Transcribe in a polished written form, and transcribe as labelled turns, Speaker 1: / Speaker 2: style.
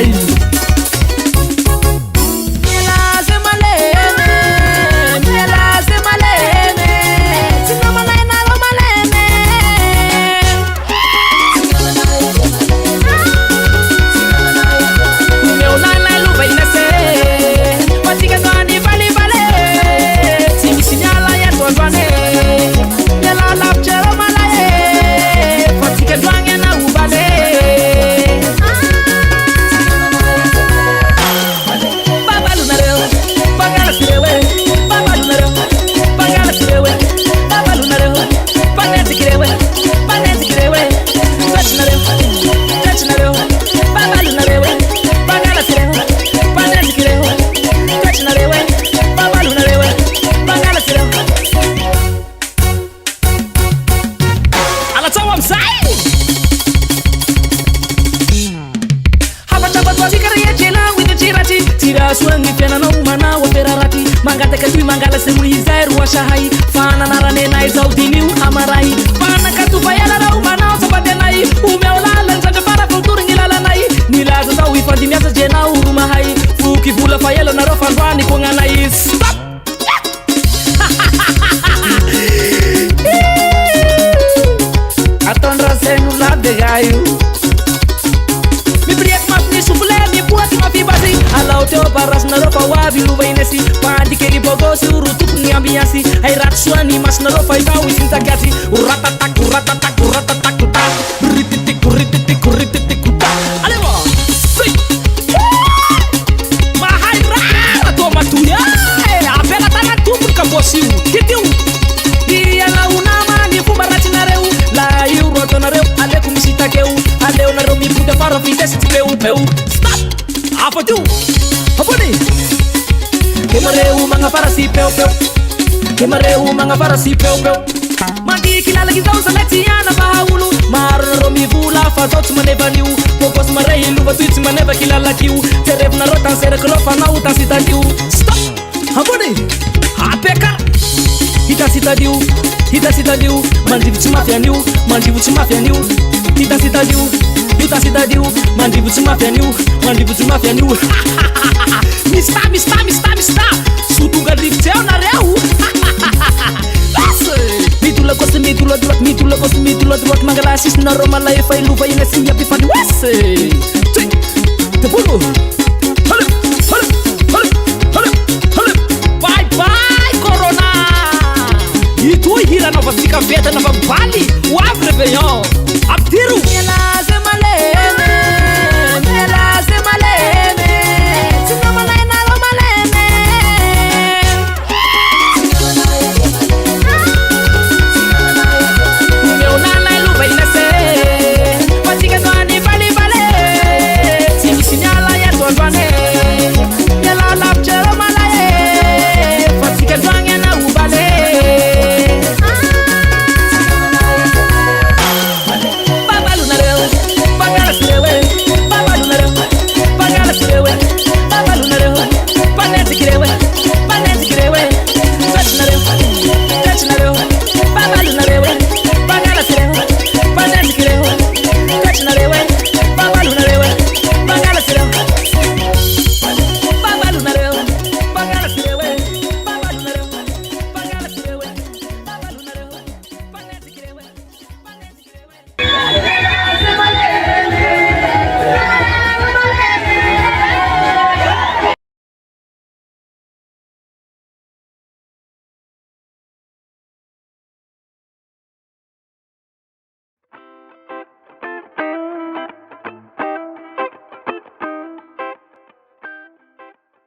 Speaker 1: Ai mangala semuizeru washahai fana naranenai zaudiniu amarai fana katupayala raumana sabadenai umeolala nzanga para kulturi ngilalanai nilaza zau ifandimiasa jena urumahai fuki vula fayelo na rofandwani konganai stop atondra senu ladegayu mi priet mas ni sufle mi puati ma fibasi ala teo paras na rofa wabi luvainesi pandi keri bogo suru tuku ni ambiasi ai ratswani mas na rofa itau isinta gati uratatak ta rititi alewa sei mahai ra to matuya apela tana tuku kabosiu kitiu dia la una mani fumarati na reu la euro to na reu ale kumisita keu ale na romi puta para fites peu stop apa tu apa ni kemareu mga para si peu kemareu mga para si peu mandi kilala gizau salatiana bahulu mar romi vula fazot manevaniu popos marei luva twits maneva kilala kiu terev na rotan sera krofa na utan sitadiu stop apa ni apeka hita sitadiu mandi mafia niu hita sitadiu mandi mafia niu mista sutunga drifteu na reu mitula duat mangalasis na romala e fai luva ina sinha pifani wese te pulo bye corona e tu hira nova fica veta nova vale o abre venhão abdiru